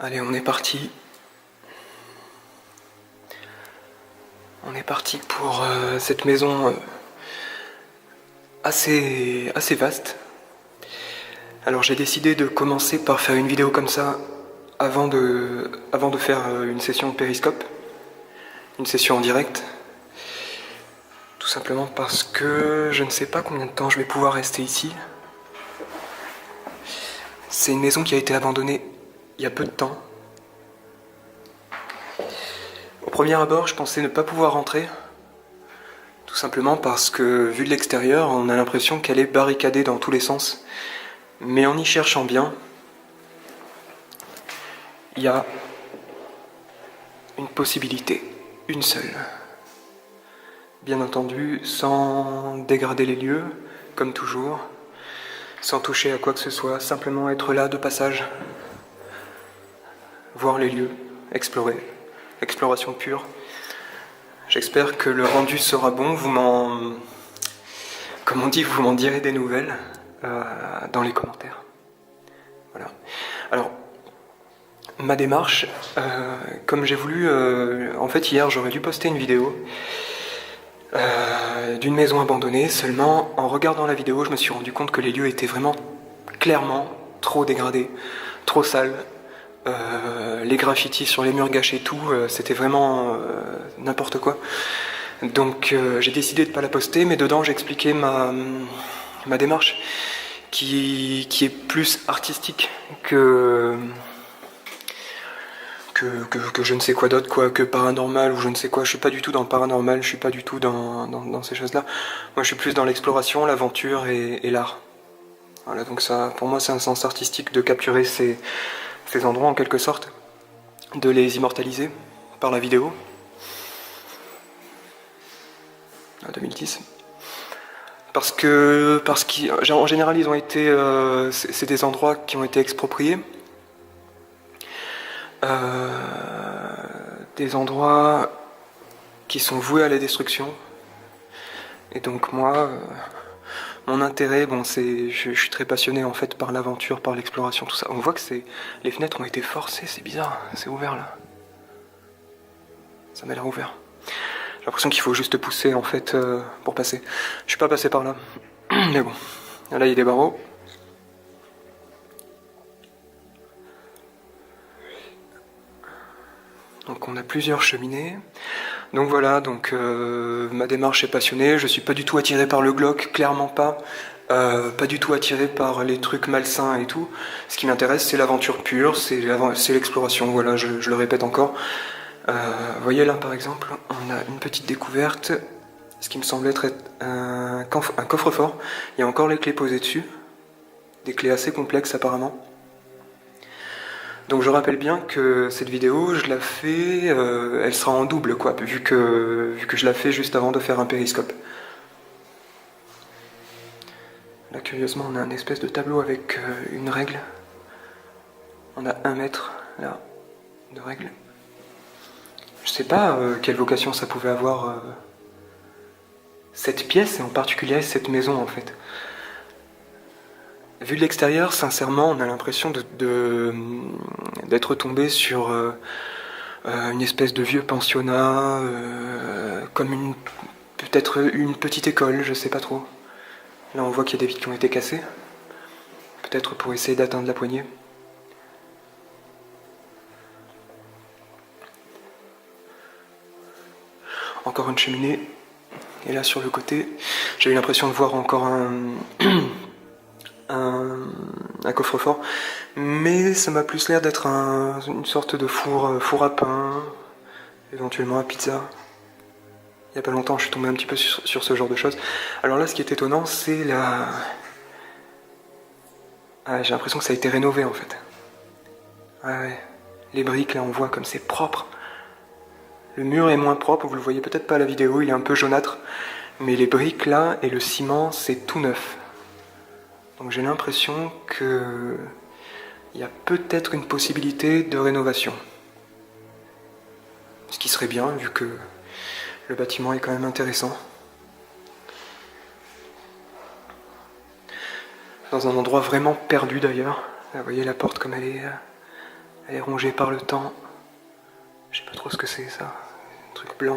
Allez, on est parti. On est parti pour cette maison assez vaste. Alors j'ai décidé de commencer par faire une vidéo comme ça avant de faire une session de périscope, une session en direct. Tout simplement parce que je ne sais pas combien de temps je vais pouvoir rester ici. C'est une maison qui a été abandonnée il y a peu de temps. Au premier abord, je pensais ne pas pouvoir rentrer. Tout simplement parce que, vu de l'extérieur, on a l'impression qu'elle est barricadée dans tous les sens. Mais en y cherchant bien, il y a une possibilité, une seule. Bien entendu, sans dégrader les lieux, comme toujours, sans toucher à quoi que ce soit, simplement être là de passage, voir les lieux, explorer, exploration pure. J'espère que le rendu sera bon, comme on dit, vous m'en direz des nouvelles dans les commentaires. Voilà. Alors, ma démarche, comme j'ai voulu, en fait hier j'aurais dû poster une vidéo d'une maison abandonnée, seulement en regardant la vidéo je me suis rendu compte que les lieux étaient vraiment clairement trop dégradés, trop sales. Les graffitis sur les murs gâchés, tout, c'était vraiment n'importe quoi. Donc j'ai décidé de ne pas la poster, mais dedans j'expliquais ma démarche qui est plus artistique que je ne sais quoi d'autre, quoi, que paranormal ou je ne sais quoi. Je suis pas du tout dans le paranormal, je suis pas du tout dans ces choses-là. Moi je suis plus dans l'exploration, l'aventure et l'art. Voilà, donc ça, pour moi c'est un sens artistique de capturer ces endroits en quelque sorte, de les immortaliser par la vidéo. En 2010. Parce qu'en général ils ont été, c'est des endroits qui ont été expropriés. Des endroits qui sont voués à la destruction. Et donc moi, mon intérêt, bon, je suis très passionné en fait par l'aventure, par l'exploration, tout ça. On voit que les fenêtres ont été forcées, c'est bizarre, c'est ouvert là. Ça m'a l'air ouvert. J'ai l'impression qu'il faut juste pousser en fait pour passer. Je suis pas passé par là, mais bon. Là il y a des barreaux. Donc on a plusieurs cheminées. Donc voilà, donc ma démarche est passionnée, je suis pas du tout attiré par le glauque, clairement pas. Pas du tout attiré par les trucs malsains et tout. Ce qui m'intéresse c'est l'aventure pure, c'est l'exploration, voilà, je le répète encore. Vous voyez là par exemple, on a une petite découverte, ce qui me semble être un coffre-fort. Il y a encore les clés posées dessus, des clés assez complexes apparemment. Donc je rappelle bien que cette vidéo, je la fais, elle sera en double quoi, vu que je la fais juste avant de faire un périscope. Là curieusement on a un espèce de tableau avec une règle. On a 1 mètre là de règle. Je sais pas quelle vocation ça pouvait avoir cette pièce et en particulier cette maison en fait. Vu de l'extérieur, sincèrement, on a l'impression d'être tombé sur une espèce de vieux pensionnat, comme peut-être une petite école, je sais pas trop. Là, on voit qu'il y a des vitres qui ont été cassées, peut-être pour essayer d'atteindre la poignée. Encore une cheminée, et là sur le côté, j'ai eu l'impression de voir encore un coffre-fort, mais ça m'a plus l'air d'être une sorte de four à pain, éventuellement à pizza. Il y a pas longtemps, je suis tombé un petit peu sur ce genre de choses. Alors là, ce qui est étonnant, c'est j'ai l'impression que ça a été rénové en fait. Ouais, les briques là, on voit comme c'est propre. Le mur est moins propre, vous le voyez peut-être pas à la vidéo, il est un peu jaunâtre, mais les briques là et le ciment, c'est tout neuf. Donc j'ai l'impression qu'il y a peut-être une possibilité de rénovation. Ce qui serait bien, vu que le bâtiment est quand même intéressant. Dans un endroit vraiment perdu d'ailleurs. Vous voyez la porte comme elle est Elle est rongée par le temps. Je sais pas trop ce que c'est ça. Un truc blanc.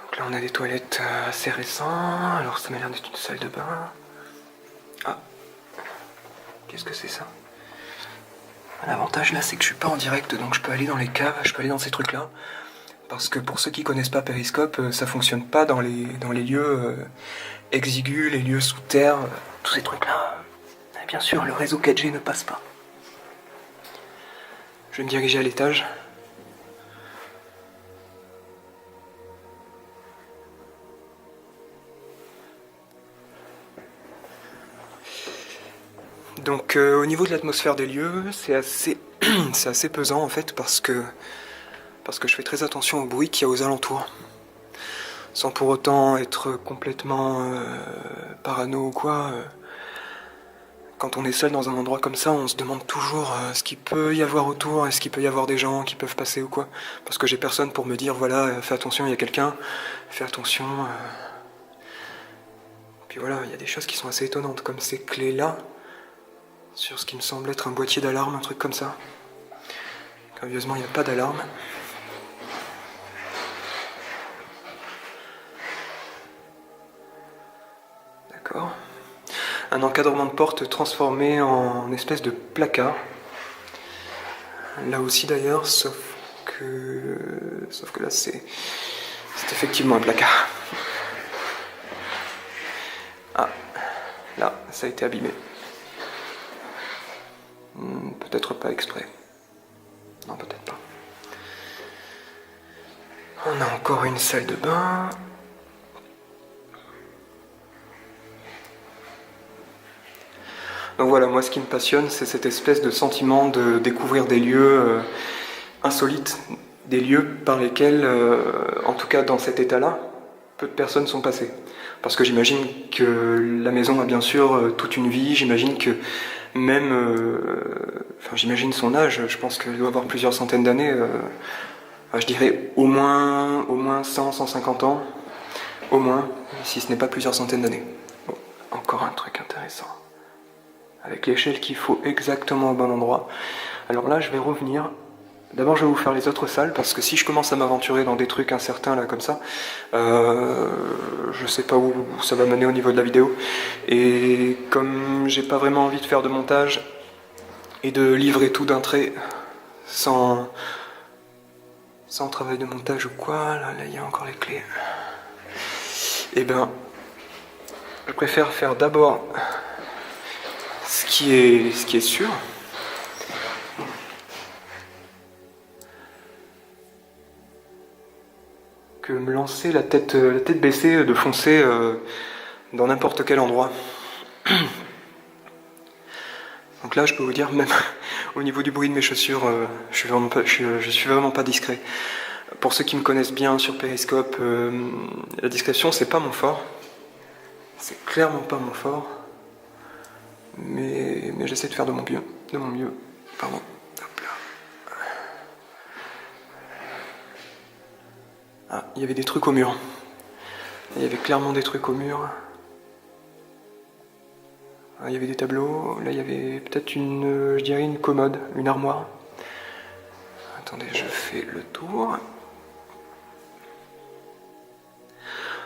Donc là on a des toilettes assez récents. Alors ça m'a l'air d'être une salle de bain. Ah. Qu'est-ce que c'est ça? L'avantage là c'est que je suis pas en direct, donc je peux aller dans les caves, je peux aller dans ces trucs là. Parce que pour ceux qui connaissent pas Periscope, ça fonctionne pas dans les lieux exigus, les lieux sous terre, tous ces trucs là. Et bien sûr le réseau 4G ne passe pas. Je vais me diriger à l'étage. Donc au niveau de l'atmosphère des lieux, c'est assez, c'est assez pesant en fait parce que je fais très attention au bruit qu'il y a aux alentours. Sans pour autant être complètement parano ou quoi. Quand on est seul dans un endroit comme ça, on se demande toujours ce qu'il peut y avoir autour, est-ce qu'il peut y avoir des gens qui peuvent passer ou quoi. Parce que j'ai personne pour me dire, voilà, fais attention, il y a quelqu'un, fais attention. Puis voilà, il y a des choses qui sont assez étonnantes, comme ces clés-là, sur ce qui me semble être un boîtier d'alarme, un truc comme ça. Curieusement, il n'y a pas d'alarme. D'accord. Un encadrement de porte transformé en espèce de placard. Là aussi d'ailleurs, sauf que là c'est effectivement un placard. Ah, là, ça a été abîmé. Peut-être pas exprès. Non, peut-être pas. On a encore une salle de bain. Donc voilà, moi ce qui me passionne, c'est cette espèce de sentiment de découvrir des lieux insolites, des lieux par lesquels, en tout cas dans cet état-là, peu de personnes sont passées. Parce que j'imagine que la maison a bien sûr toute une vie, j'imagine que même, enfin j'imagine son âge, je pense qu'elle doit avoir plusieurs centaines d'années, je dirais au moins 100, 150 ans, au moins, si ce n'est pas plusieurs centaines d'années. Bon, encore un truc intéressant. Avec l'échelle qu'il faut exactement au bon endroit. Alors là, je vais revenir. D'abord, je vais vous faire les autres salles, parce que si je commence à m'aventurer dans des trucs incertains, là, comme ça, je sais pas où ça va mener au niveau de la vidéo. Et comme j'ai pas vraiment envie de faire de montage, et de livrer tout d'un trait, sans travail de montage ou quoi, là, il y a encore les clés. Eh ben, je préfère faire d'abord ce qui est sûr. Que me lancer la tête baissée, de foncer dans n'importe quel endroit. Donc là, je peux vous dire, même au niveau du bruit de mes chaussures, je suis vraiment pas discret. Pour ceux qui me connaissent bien sur Periscope, la discrétion, c'est pas mon fort. C'est clairement pas mon fort. Mais j'essaie de faire de mon mieux. Pardon. Hop là. Ah, il y avait des trucs au mur. Il y avait clairement des trucs au mur. Ah, il y avait des tableaux. Là, il y avait peut-être je dirais une commode, une armoire. Attendez, je fais le tour.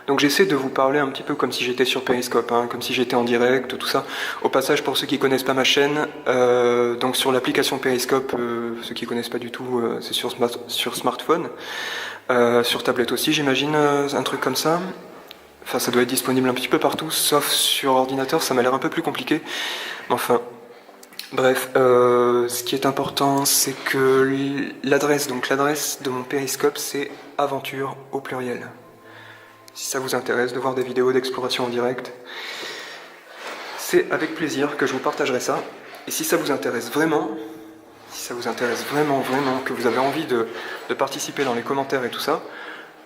Donc j'essaie de vous parler un petit peu comme si j'étais sur Periscope, hein, comme si j'étais en direct, tout ça. Au passage, pour ceux qui connaissent pas ma chaîne, donc sur l'application Periscope, ceux qui connaissent pas du tout, c'est sur smartphone, sur tablette aussi, j'imagine, un truc comme ça. Enfin, ça doit être disponible un petit peu partout, sauf sur ordinateur, ça m'a l'air un peu plus compliqué. Mais enfin, bref, ce qui est important, c'est que l'adresse de mon Periscope, c'est aventure au pluriel. Si ça vous intéresse de voir des vidéos d'exploration en direct, c'est avec plaisir que je vous partagerai ça. Et si ça vous intéresse vraiment, que vous avez envie de participer dans les commentaires et tout ça,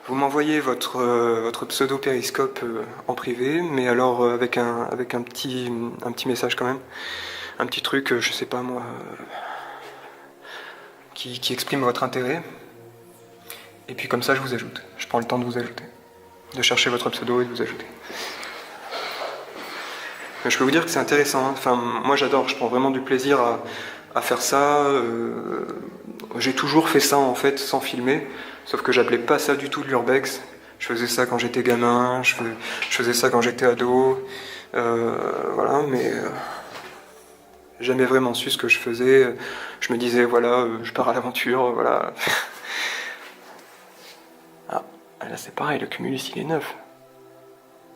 vous m'envoyez votre pseudo Periscope en privé, mais alors avec un petit message quand même, un petit truc, je sais pas moi, qui exprime votre intérêt. Et puis comme ça, je vous ajoute. Je prends le temps de vous ajouter. De chercher votre pseudo et de vous ajouter. Mais je peux vous dire que c'est intéressant, hein. Enfin, moi j'adore, je prends vraiment du plaisir à faire ça. J'ai toujours fait ça en fait sans filmer, sauf que j'appelais pas ça du tout de l'urbex. Je faisais ça quand j'étais gamin, je faisais ça quand j'étais ado, voilà, mais j'ai jamais vraiment su ce que je faisais. Je me disais voilà, je pars à l'aventure, voilà. Ah, là c'est pareil, le Cumulus il est neuf.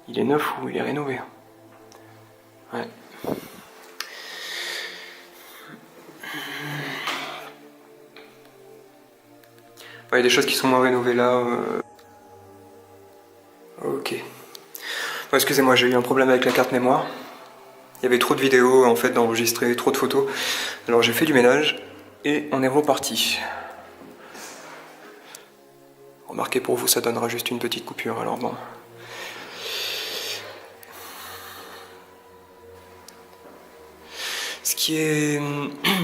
Il est neuf ou il est rénové? Ouais. Il y a des choses qui sont moins rénovées là. Ok. Bon, excusez-moi, j'ai eu un problème avec la carte mémoire. Il y avait trop de vidéos en fait d'enregistrer, trop de photos. Alors j'ai fait du ménage et on est reparti. Remarquez, pour vous ça donnera juste une petite coupure, alors bon.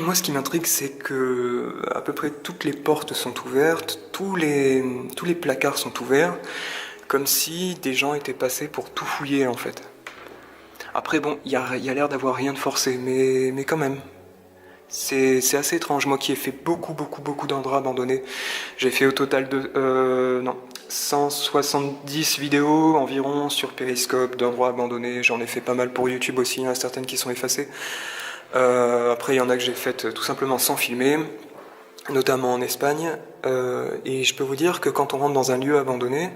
Moi ce qui m'intrigue, c'est que à peu près toutes les portes sont ouvertes, tous les placards sont ouverts, comme si des gens étaient passés pour tout fouiller en fait. Après bon, il y a l'air d'avoir rien de forcé, mais quand même. C'est assez étrange, moi qui ai fait beaucoup d'endroits abandonnés. J'ai fait au total 170 vidéos environ sur Periscope d'endroits abandonnés. J'en ai fait pas mal pour YouTube aussi, il y en a certaines qui sont effacées. Après il y en a que j'ai faites tout simplement sans filmer, notamment en Espagne. Et je peux vous dire que quand on rentre dans un lieu abandonné,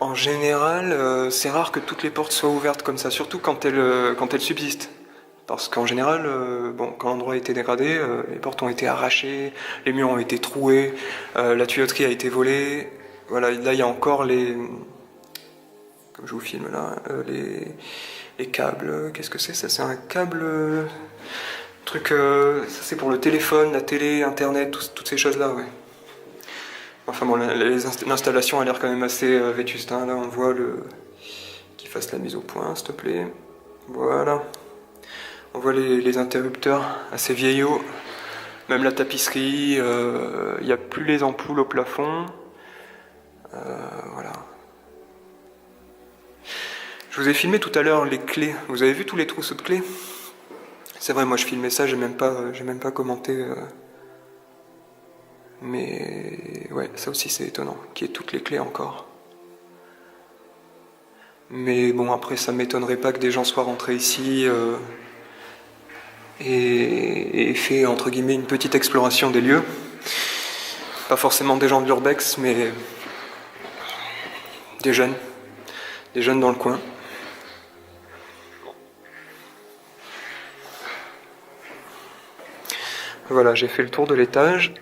en général, c'est rare que toutes les portes soient ouvertes comme ça, surtout quand elles subsistent. Parce qu'en général, quand l'endroit a été dégradé, les portes ont été arrachées, les murs ont été troués, la tuyauterie a été volée. Voilà, là il y a encore comme je vous filme là, les câbles. Qu'est-ce que c'est? Ça c'est un câble, ça c'est pour le téléphone, la télé, internet, toutes ces choses là, ouais. Enfin bon, l'installation a l'air quand même assez vétuste, hein. Là on voit qu'il fasse la mise au point, s'il te plaît. Voilà. On voit les interrupteurs assez vieillots, même la tapisserie, il n'y a plus les ampoules au plafond. Voilà. Je vous ai filmé tout à l'heure les clés. Vous avez vu tous les trousseaux de clés? C'est vrai, moi je filmais ça, j'ai même pas commenté. Mais ouais, ça aussi c'est étonnant, qu'il y ait toutes les clés encore. Mais bon, après ça m'étonnerait pas que des gens soient rentrés ici et fait entre guillemets une petite exploration des lieux. Pas forcément des gens de l'urbex, mais des jeunes dans le coin. Voilà, j'ai fait le tour de l'étage.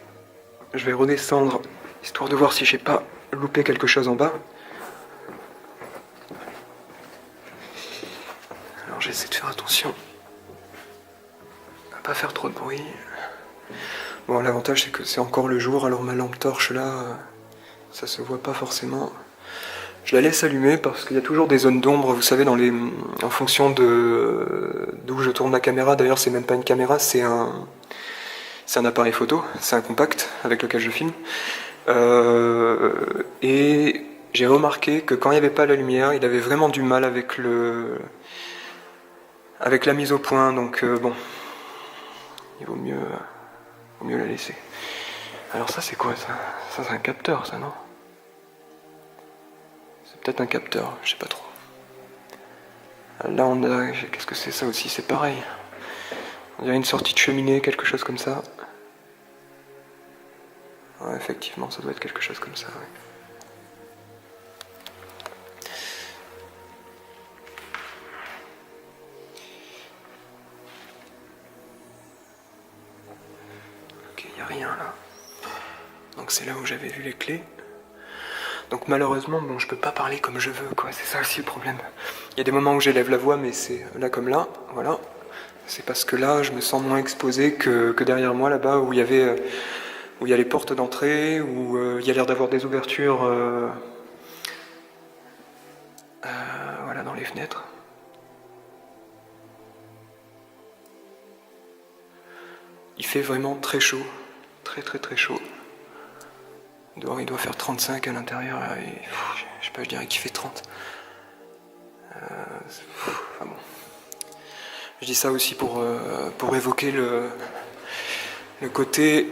Je vais redescendre, histoire de voir si j'ai pas loupé quelque chose en bas. Alors j'essaie de faire attention à pas faire trop de bruit. Bon, l'avantage c'est que c'est encore le jour, alors ma lampe torche là, ça se voit pas forcément. Je la laisse allumer parce qu'il y a toujours des zones d'ombre, vous savez, en fonction d'où je tourne la caméra. D'ailleurs, c'est même pas une caméra, c'est un appareil photo, c'est un compact avec lequel je filme. Et j'ai remarqué que quand il n'y avait pas la lumière, il avait vraiment du mal avec la mise au point, donc bon, il vaut mieux la laisser. Alors ça c'est quoi ça? Ça c'est un capteur ça, non? C'est peut-être un capteur, je sais pas trop. Là on a... Qu'est-ce que c'est ça aussi? C'est pareil. On dirait une sortie de cheminée, quelque chose comme ça. Ouais, effectivement, ça doit être quelque chose comme ça, ouais. Ok, il n'y a rien là. Donc c'est là où j'avais vu les clés. Donc malheureusement, bon, je peux pas parler comme je veux, quoi. C'est ça aussi le problème. Il y a des moments où j'élève la voix, mais c'est là comme là, voilà. C'est parce que là, je me sens moins exposé que derrière moi, là-bas, où il y a les portes d'entrée, où il y a l'air d'avoir des ouvertures voilà, dans les fenêtres. Il fait vraiment très chaud, très chaud. Dehors, il doit faire 35 à l'intérieur, et je sais pas, je dirais qu'il fait 30. Enfin bon. Je dis ça aussi pour évoquer le côté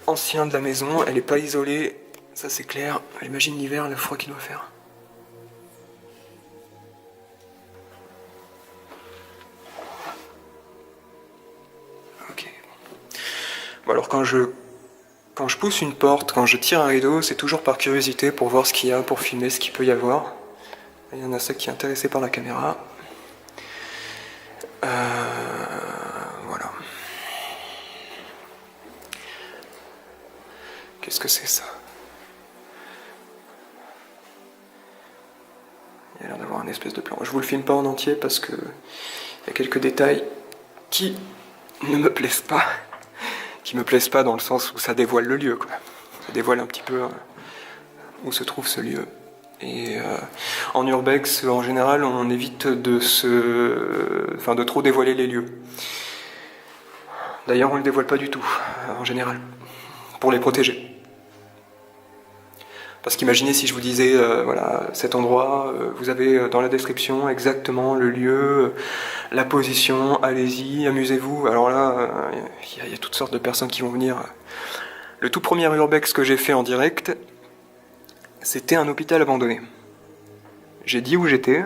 ancien de la maison, elle n'est pas isolée, ça c'est clair. Imagine l'hiver, le froid qu'il doit faire. Ok. Bon alors quand je pousse une porte, quand je tire un rideau, c'est toujours par curiosité pour voir ce qu'il y a, pour filmer ce qu'il peut y avoir. Il y en a ça qui est intéressé par la caméra. Voilà. Qu'est-ce que c'est ça? Il y a l'air d'avoir un espèce de plan. Je vous le filme pas en entier parce que il y a quelques détails qui ne me plaisent pas. Qui me plaisent pas dans le sens où ça dévoile le lieu, quoi. Ça dévoile un petit peu où se trouve ce lieu. Et en urbex, en général, on évite de trop dévoiler les lieux. D'ailleurs, on ne le dévoile pas du tout, en général, pour les protéger. Parce qu'imaginez si je vous disais, voilà, cet endroit, vous avez dans la description exactement le lieu, la position, allez-y, amusez-vous. Alors là, il y a toutes sortes de personnes qui vont venir. Le tout premier urbex que j'ai fait en direct, c'était un hôpital abandonné. J'ai dit où j'étais,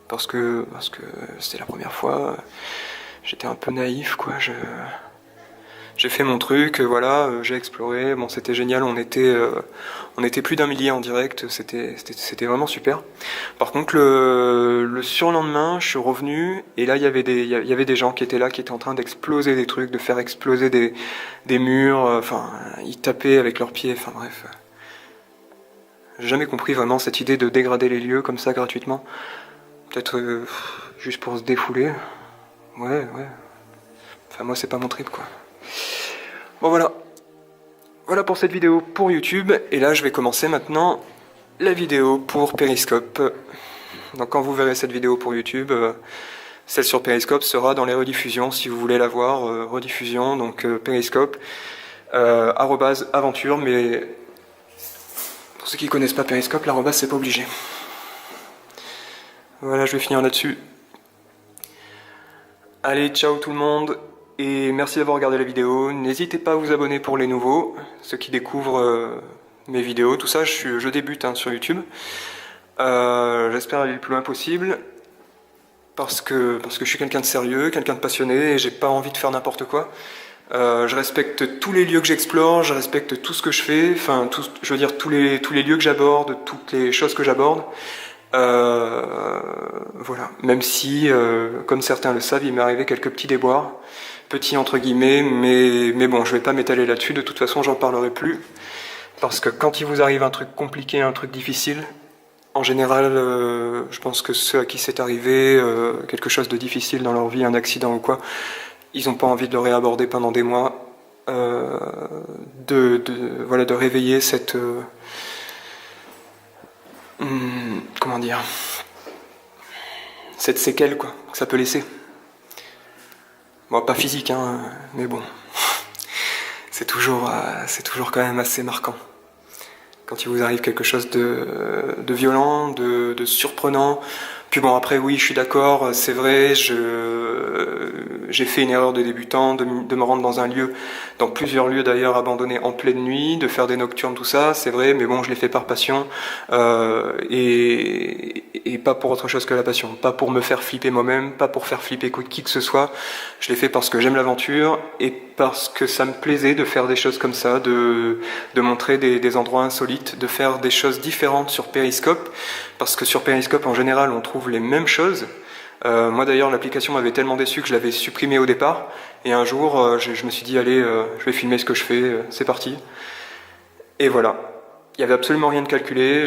parce que c'était la première fois, j'étais un peu naïf, quoi. J'ai fait mon truc, voilà, j'ai exploré, bon c'était génial, on était plus d'un millier en direct, c'était vraiment super. Par contre le surlendemain, je suis revenu et là il y avait des gens qui étaient là, qui étaient en train d'exploser des trucs, de faire exploser des murs, enfin ils tapaient avec leurs pieds, enfin bref. J'ai jamais compris vraiment cette idée de dégrader les lieux comme ça gratuitement. Peut-être juste pour se défouler. Ouais. Enfin moi c'est pas mon trip, quoi. Bon voilà. Voilà pour cette vidéo pour YouTube. Et là je vais commencer maintenant la vidéo pour Periscope. Donc quand vous verrez cette vidéo pour YouTube, celle sur Periscope sera dans les rediffusions si vous voulez la voir. Rediffusion, donc Periscope, @aventure, mais pour ceux qui connaissent pas Periscope, l'arrobase c'est pas obligé. Voilà, je vais finir là-dessus. Allez, ciao tout le monde, et merci d'avoir regardé la vidéo. N'hésitez pas à vous abonner pour les nouveaux, ceux qui découvrent mes vidéos, tout ça, je débute sur YouTube. J'espère aller le plus loin possible, parce que je suis quelqu'un de sérieux, quelqu'un de passionné, et j'ai pas envie de faire n'importe quoi. Je respecte tous les lieux que j'explore, je respecte tout ce que je fais, enfin, je veux dire tous les lieux que j'aborde, toutes les choses que j'aborde. Voilà, même si, comme certains le savent, il m'est arrivé quelques petits déboires, petits entre guillemets, mais bon, je vais pas m'étaler là-dessus, de toute façon j'en parlerai plus, parce que quand il vous arrive un truc compliqué, un truc difficile, en général, je pense que ceux à qui c'est arrivé quelque chose de difficile dans leur vie, un accident ou quoi, ils n'ont pas envie de le réaborder pendant des mois, voilà, de réveiller cette... comment dire, cette séquelle, quoi, que ça peut laisser. Bon, pas physique, hein, mais bon, c'est toujours quand même assez marquant. Quand il vous arrive quelque chose de violent, de surprenant. Puis bon, après, oui, je suis d'accord, c'est vrai, j'ai fait une erreur de débutant, de me rendre dans un lieu, dans plusieurs lieux d'ailleurs abandonnés en pleine nuit, de faire des nocturnes, tout ça, c'est vrai, mais bon, je l'ai fait par passion, et pas pour autre chose que la passion, pas pour me faire flipper moi-même, pas pour faire flipper qui que ce soit, je l'ai fait parce que j'aime l'aventure, et parce que ça me plaisait de faire des choses comme ça, de montrer des endroits insolites, de faire des choses différentes sur Periscope, parce que sur Periscope en général on trouve les mêmes choses. Moi d'ailleurs l'application m'avait tellement déçu que je l'avais supprimée au départ, et un jour je me suis dit allez, je vais filmer ce que je fais, c'est parti. Et voilà, il n'y avait absolument rien de calculé,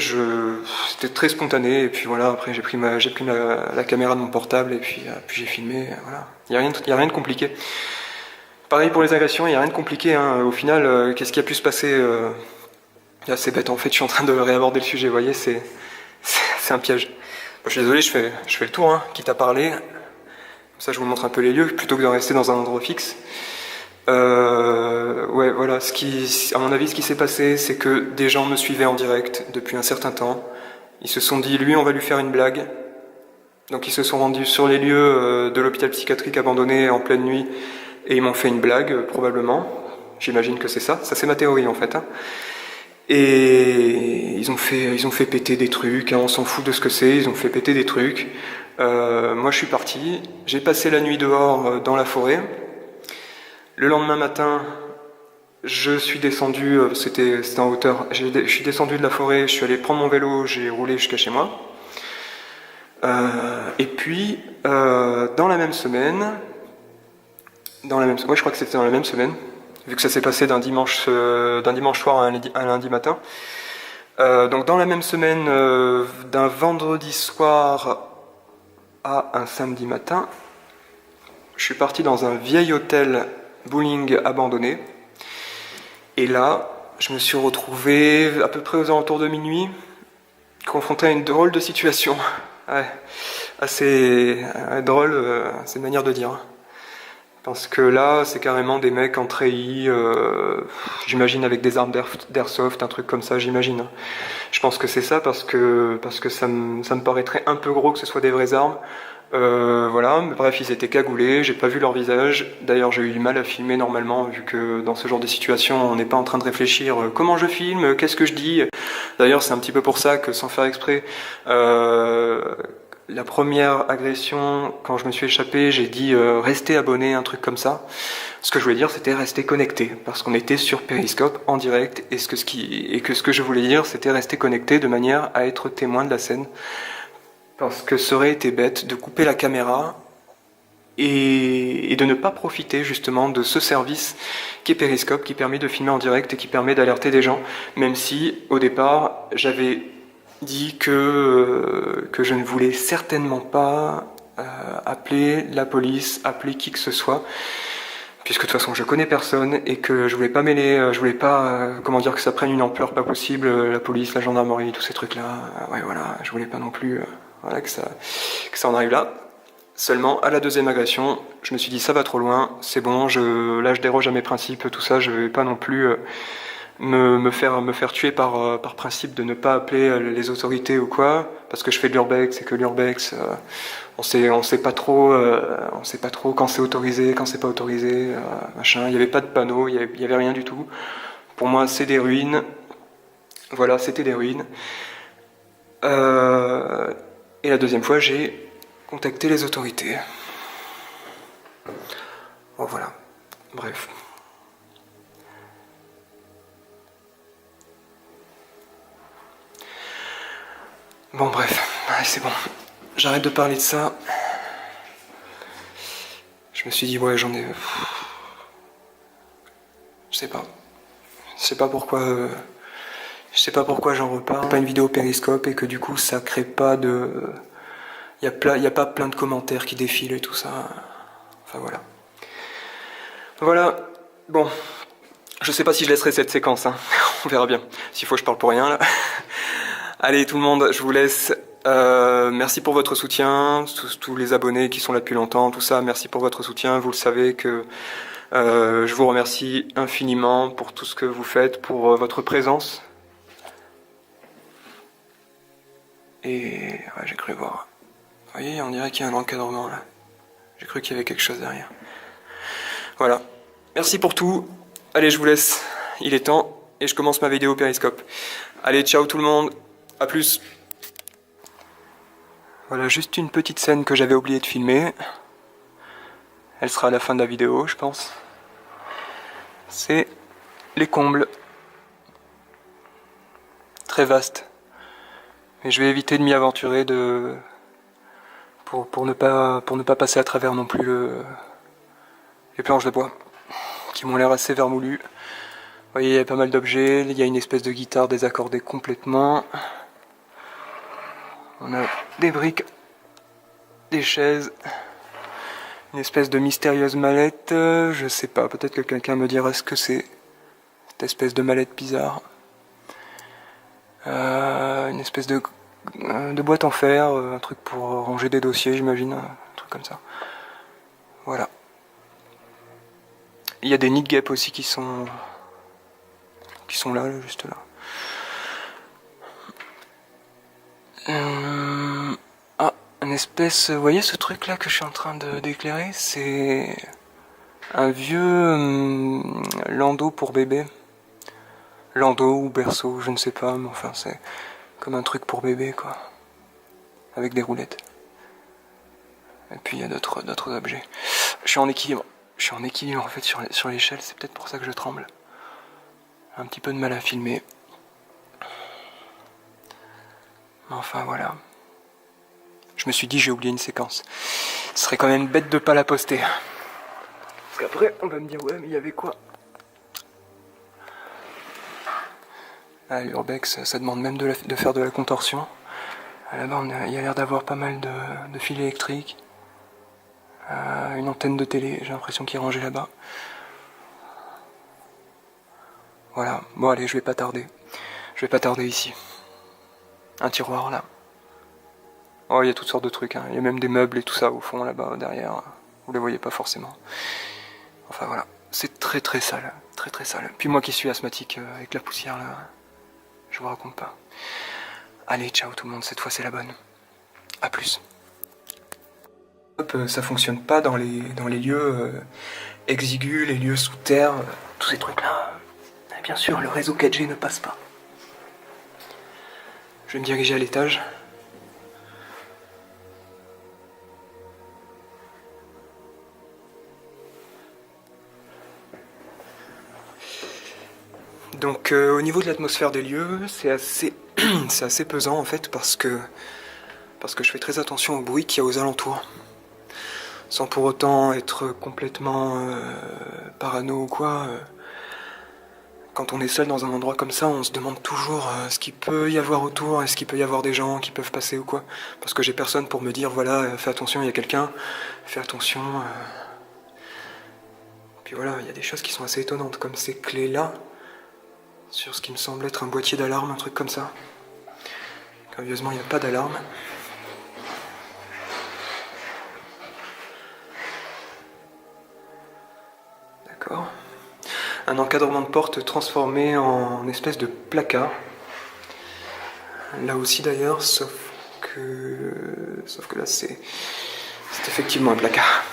c'était très spontané, et puis voilà, après j'ai pris la caméra de mon portable, et puis j'ai filmé, voilà. Il n'y a rien de compliqué. Pareil pour les agressions, il n'y a rien de compliqué, hein. Au final, qu'est-ce qui a pu se passer c'est bête, en fait, je suis en train de réaborder le sujet, vous voyez, c'est un piège. Bon, je suis désolé, je fais le tour, hein, quitte à parler. Comme ça, je vous montre un peu les lieux, plutôt que de rester dans un endroit fixe. Ouais, voilà, à mon avis, ce qui s'est passé, c'est que des gens me suivaient en direct depuis un certain temps. Ils se sont dit, lui, on va lui faire une blague. Donc ils se sont rendus sur les lieux de l'hôpital psychiatrique abandonné en pleine nuit. Et ils m'ont fait une blague, probablement. J'imagine que c'est ça. Ça, c'est ma théorie, en fait. Hein. Et ils ont fait péter des trucs, hein, on s'en fout de ce que c'est, ils ont fait péter des trucs. Moi, je suis parti. J'ai passé la nuit dehors dans la forêt. Le lendemain matin, je suis descendu, c'était en hauteur. Je suis descendu de la forêt, je suis allé prendre mon vélo, j'ai roulé jusqu'à chez moi. Et puis, dans la même semaine, ouais, je crois que c'était dans la même semaine, vu que ça s'est passé d'un dimanche soir à un lundi matin. Donc dans la même semaine, d'un vendredi soir à un samedi matin, je suis parti dans un vieil hôtel bowling abandonné. Et là, je me suis retrouvé à peu près aux alentours de minuit, confronté à une drôle de situation. Ouais, assez drôle, c'est une manière de dire. Parce que là, c'est carrément des mecs en treillis, j'imagine avec des armes d'airsoft, un truc comme ça, j'imagine. Je pense que c'est ça parce que ça me paraîtrait un peu gros que ce soit des vraies armes. Voilà, bref, ils étaient cagoulés, j'ai pas vu leur visage. D'ailleurs, j'ai eu du mal à filmer normalement, vu que dans ce genre de situation, on n'est pas en train de réfléchir comment je filme, qu'est-ce que je dis. D'ailleurs, c'est un petit peu pour ça que, sans faire exprès, la première agression, quand je me suis échappé, j'ai dit restez abonné, un truc comme ça. Ce que je voulais dire, c'était rester connecté, parce qu'on était sur Periscope en direct, et ce que je voulais dire, c'était rester connecté de manière à être témoin de la scène. Parce que ça aurait été bête de couper la caméra et de ne pas profiter justement de ce service qui est Periscope, qui permet de filmer en direct et qui permet d'alerter des gens, même si au départ j'avais dit que je ne voulais certainement pas appeler la police, appeler qui que ce soit, puisque de toute façon je connais personne et que je voulais pas mêler, je voulais pas, comment dire, que ça prenne une ampleur pas possible, la police, la gendarmerie, tous ces trucs-là, ouais voilà, je voulais pas non plus... Voilà, que ça en arrive là. Seulement, à la deuxième agression, je me suis dit ça va trop loin, c'est bon, là je déroge à mes principes, tout ça, je vais pas non plus me faire tuer par principe de ne pas appeler les autorités ou quoi, parce que je fais de l'urbex et que l'urbex, on sait pas trop quand c'est autorisé, quand c'est pas autorisé, machin. Il y avait pas de panneau, il y avait rien du tout. Pour moi, c'est des ruines. Voilà, c'était des ruines. Et la deuxième fois, j'ai contacté les autorités. Bon, voilà. Bref. Bon, bref. Allez, c'est bon. J'arrête de parler de ça. Je me suis dit, ouais, j'en ai... Je sais pas. Je sais pas pourquoi j'en reparle. C'est pas une vidéo Périscope et que du coup, ça crée pas de... Il y a pas plein de commentaires qui défilent et tout ça. Enfin, voilà. Voilà. Bon. Je sais pas si je laisserai cette séquence, hein. On verra bien. S'il faut, je parle pour rien, là. Allez, tout le monde, je vous laisse. Merci pour votre soutien, tous les abonnés qui sont là depuis longtemps, tout ça, merci pour votre soutien. Vous le savez que je vous remercie infiniment pour tout ce que vous faites, pour votre présence. Et ouais, j'ai cru voir. Vous voyez, on dirait qu'il y a un encadrement là. J'ai cru qu'il y avait quelque chose derrière. Voilà. Merci pour tout. Allez, je vous laisse. Il est temps. Et je commence ma vidéo Périscope. Allez, ciao tout le monde. A plus. Voilà, juste une petite scène que j'avais oublié de filmer. Elle sera à la fin de la vidéo, je pense. C'est les combles. Très vaste. Mais je vais éviter de m'y aventurer pour ne pas passer à travers non plus les planches de bois, qui m'ont l'air assez vermoulues. Vous voyez, il y a pas mal d'objets, il y a une espèce de guitare désaccordée complètement. On a des briques, des chaises, une espèce de mystérieuse mallette, je sais pas, peut-être que quelqu'un me dira ce que c'est, cette espèce de mallette bizarre. Une espèce de boîte en fer, un truc pour ranger des dossiers, j'imagine, un truc comme ça. Voilà. Il y a des nids de guêpes aussi qui sont là, juste là. Ah, une espèce... Vous voyez ce truc là que je suis en train d'éclairer? C'est Un vieux landau pour bébé. Landau ou berceau, je ne sais pas, mais enfin c'est comme un truc pour bébé quoi. Avec des roulettes. Et puis il y a d'autres objets. Je suis en équilibre. En fait sur l'échelle, c'est peut-être pour ça que je tremble. Un petit peu de mal à filmer. Mais enfin voilà. Je me suis dit j'ai oublié une séquence. Ce serait quand même bête de pas la poster. Parce qu'après on va me dire ouais mais il y avait quoi? Ah, l'urbex, ça demande même de faire de la contorsion. Là-bas, il y a l'air d'avoir pas mal de fils électriques. Une antenne de télé, j'ai l'impression qu'il est rangé là-bas. Voilà, bon allez, je vais pas tarder. Je vais pas tarder ici. Un tiroir là. Oh, il y a toutes sortes de trucs, hein. Il y a même des meubles et tout ça au fond là-bas, derrière. Vous les voyez pas forcément. Enfin voilà, c'est très très sale, très très sale. Puis moi qui suis asthmatique avec la poussière là, je vous raconte pas. Allez, ciao tout le monde, cette fois c'est la bonne. A plus. Ça fonctionne pas dans les lieux exigus, les lieux sous terre, tous ces trucs là. Bien sûr, le réseau 4G ne passe pas. Je vais me diriger à l'étage. Donc au niveau de l'atmosphère des lieux, c'est assez, c'est assez pesant en fait parce que je fais très attention au bruit qu'il y a aux alentours. Sans pour autant être complètement parano ou quoi. Quand on est seul dans un endroit comme ça, on se demande toujours ce qu'il peut y avoir autour, est-ce qu'il peut y avoir des gens qui peuvent passer ou quoi. Parce que j'ai personne pour me dire, voilà, fais attention, il y a quelqu'un, fais attention. Puis voilà, il y a des choses qui sont assez étonnantes, comme ces clés-là, sur ce qui me semble être un boîtier d'alarme, un truc comme ça. Curieusement, il n'y a pas d'alarme. D'accord. Un encadrement de porte transformé en espèce de placard. Là aussi d'ailleurs, sauf que là c'est effectivement un placard.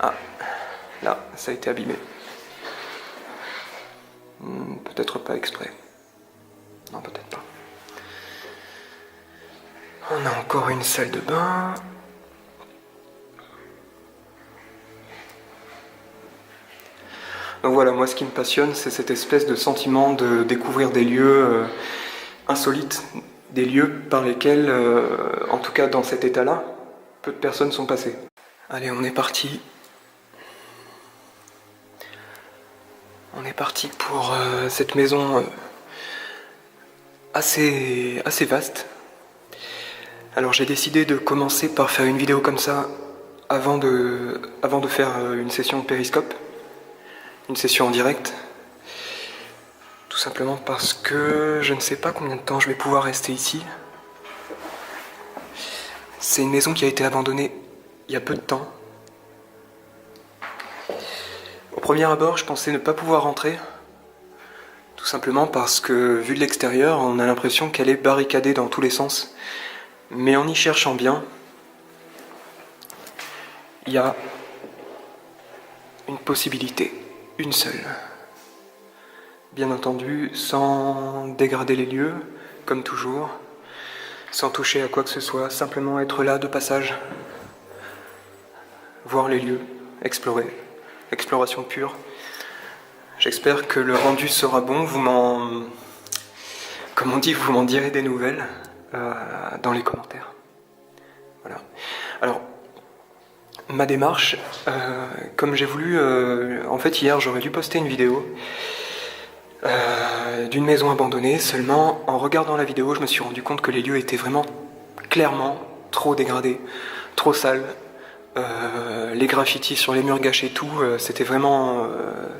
Ah, là, ça a été abîmé. Peut-être pas exprès. Non, peut-être pas. On a encore une salle de bain. Donc voilà, moi ce qui me passionne, c'est cette espèce de sentiment de découvrir des lieux insolites, des lieux par lesquels, en tout cas dans cet état-là, peu de personnes sont passées. Allez, on est parti. On est parti pour cette maison assez vaste. Alors j'ai décidé de commencer par faire une vidéo comme ça avant de faire une session de périscope. Une session en direct, tout simplement parce que je ne sais pas combien de temps je vais pouvoir rester ici. C'est une maison qui a été abandonnée il y a peu de temps. Au premier abord, je pensais ne pas pouvoir rentrer, tout simplement parce que, vu de l'extérieur, on a l'impression qu'elle est barricadée dans tous les sens. Mais en y cherchant bien, il y a une possibilité. Une seule. Bien entendu, sans dégrader les lieux, comme toujours, sans toucher à quoi que ce soit, simplement être là de passage, voir les lieux, explorer, exploration pure. J'espère que le rendu sera bon, comme on dit, vous m'en direz des nouvelles dans les commentaires. Voilà. Alors, ma démarche, comme j'ai voulu, en fait hier j'aurais dû poster une vidéo d'une maison abandonnée, seulement en regardant la vidéo je me suis rendu compte que les lieux étaient vraiment clairement trop dégradés, trop sales, les graffitis sur les murs gâchés, tout, c'était vraiment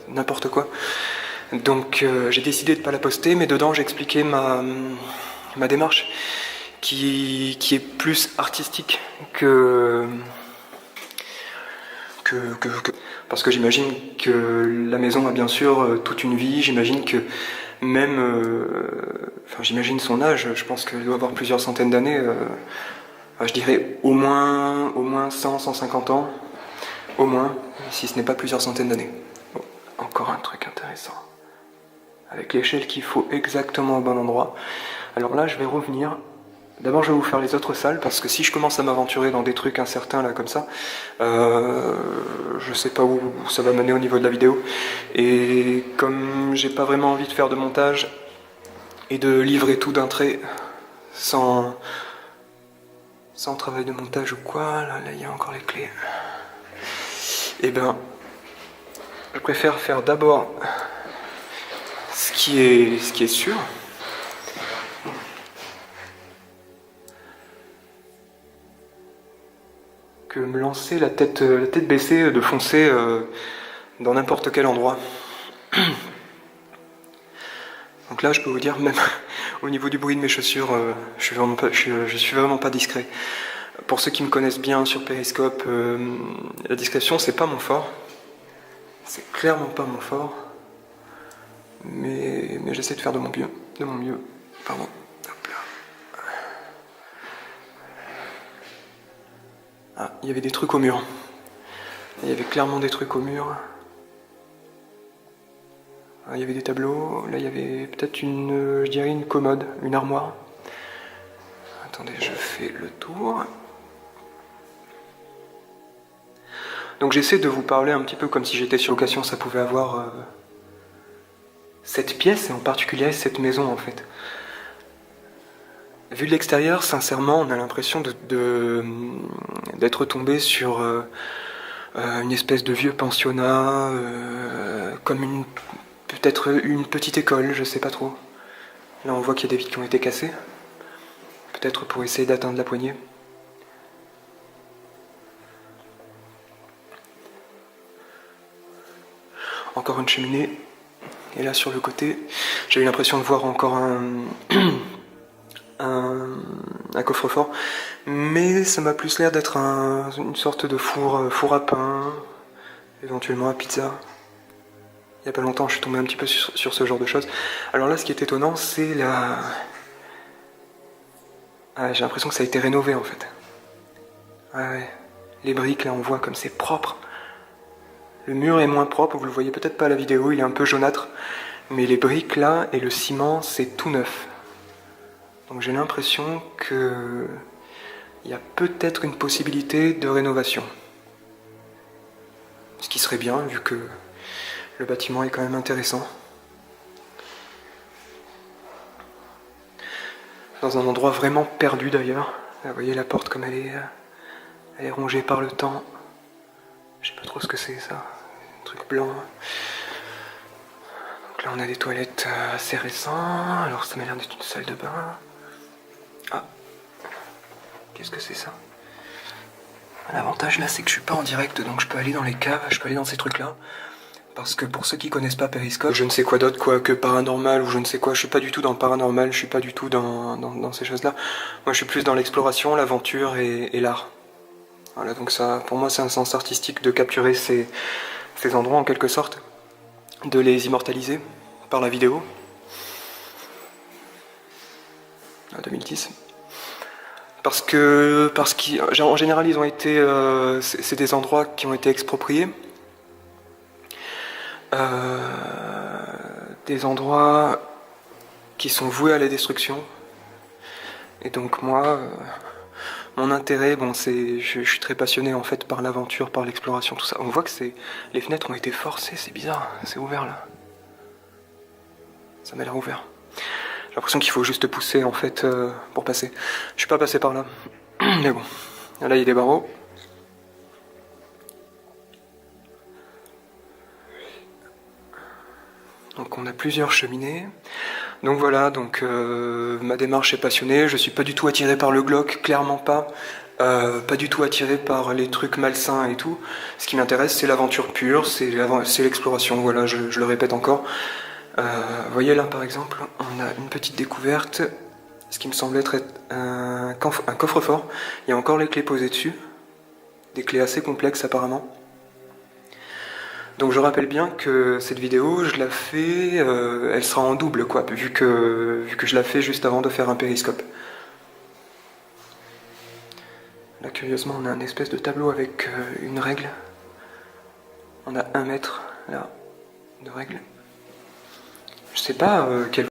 n'importe quoi. Donc j'ai décidé de ne pas la poster, mais dedans j'expliquais ma démarche qui est plus artistique parce que j'imagine que la maison a bien sûr toute une vie, j'imagine que même, enfin j'imagine son âge, je pense qu'elle doit avoir plusieurs centaines d'années, je dirais au moins 100, 150 ans, au moins, si ce n'est pas plusieurs centaines d'années. Bon, encore un truc intéressant. Avec l'échelle qu'il faut exactement au bon endroit. Alors là, je vais revenir. D'abord, je vais vous faire les autres salles, parce que si je commence à m'aventurer dans des trucs incertains, là, comme ça, je sais pas où ça va mener au niveau de la vidéo. Et comme j'ai pas vraiment envie de faire de montage, et de livrer tout d'un trait, sans travail de montage ou quoi, là, il y a encore les clés. Et ben, je préfère faire d'abord ce qui est sûr. Que me lancer la tête baissée, de foncer dans n'importe quel endroit. Donc là, je peux vous dire, même au niveau du bruit de mes chaussures, je suis vraiment pas discret. Pour ceux qui me connaissent bien sur Periscope, la discrétion, c'est pas mon fort. C'est clairement pas mon fort. Mais j'essaie de faire de mon mieux. Pardon. Hop là. Ah, il y avait des trucs au mur. Il y avait clairement des trucs au mur. Ah, il y avait des tableaux. Là, il y avait peut-être je dirais une commode, une armoire. Attendez, je fais le tour. Donc j'essaie de vous parler un petit peu comme si j'étais sur location, ça pouvait avoir cette pièce, et en particulier cette maison en fait. Vu de l'extérieur, sincèrement, on a l'impression d'être tombé sur une espèce de vieux pensionnat, comme peut-être une petite école, je sais pas trop. Là on voit qu'il y a des vitres qui ont été cassées, peut-être pour essayer d'atteindre la poignée. Encore une cheminée, et là sur le côté, j'ai eu l'impression de voir encore un coffre-fort, mais ça m'a plus l'air d'être une sorte de four à pain, éventuellement à pizza. Il y a pas longtemps, je suis tombé un petit peu sur ce genre de choses. Alors là, ce qui est étonnant, c'est j'ai l'impression que ça a été rénové en fait. Ouais. Les briques, là, on voit comme c'est propre. Le mur est moins propre, vous le voyez peut-être pas à la vidéo, il est un peu jaunâtre. Mais les briques là et le ciment, c'est tout neuf. Donc j'ai l'impression qu'il y a peut-être une possibilité de rénovation. Ce qui serait bien, vu que le bâtiment est quand même intéressant. Dans un endroit vraiment perdu d'ailleurs. Vous voyez la porte comme elle est rongée par le temps. Je sais pas trop ce que c'est ça. Un truc blanc. Donc là on a des toilettes assez récents. Alors ça m'a l'air d'être une salle de bain. Ah. Qu'est-ce que c'est ça? L'avantage là c'est que je suis pas en direct, donc je peux aller dans les caves, je peux aller dans ces trucs là. Parce que pour ceux qui connaissent pas Periscope, je ne sais quoi d'autre quoi que paranormal ou je ne sais quoi, je suis pas du tout dans le paranormal, je suis pas du tout dans ces choses là. Moi je suis plus dans l'exploration, l'aventure et l'art. Voilà, donc ça, pour moi c'est un sens artistique de capturer ces endroits en quelque sorte, de les immortaliser par la vidéo. 2010. Parce qu'en général ils ont été, c'est des endroits qui ont été expropriés. Des endroits qui sont voués à la destruction. Et donc moi, mon intérêt, bon, je suis très passionné en fait par l'aventure, par l'exploration, tout ça. On voit que les fenêtres ont été forcées, c'est bizarre, c'est ouvert là. Ça m'a l'air ouvert. J'ai l'impression qu'il faut juste pousser en fait pour passer. Je suis pas passé par là, mais bon. Là il y a des barreaux. Donc on a plusieurs cheminées. Donc voilà, donc ma démarche est passionnée, je suis pas du tout attiré par le glauque, clairement pas. Pas du tout attiré par les trucs malsains et tout. Ce qui m'intéresse c'est l'aventure pure, c'est l'exploration, voilà, je le répète encore. Vous voyez là par exemple, on a une petite découverte, ce qui me semble être un coffre-fort. Il y a encore les clés posées dessus, des clés assez complexes apparemment. Donc je rappelle bien que cette vidéo, je la fais, elle sera en double quoi, vu que je la fais juste avant de faire un périscope. Là curieusement on a un espèce de tableau avec une règle. On a 1 mètre là de règle. Je sais pas quelle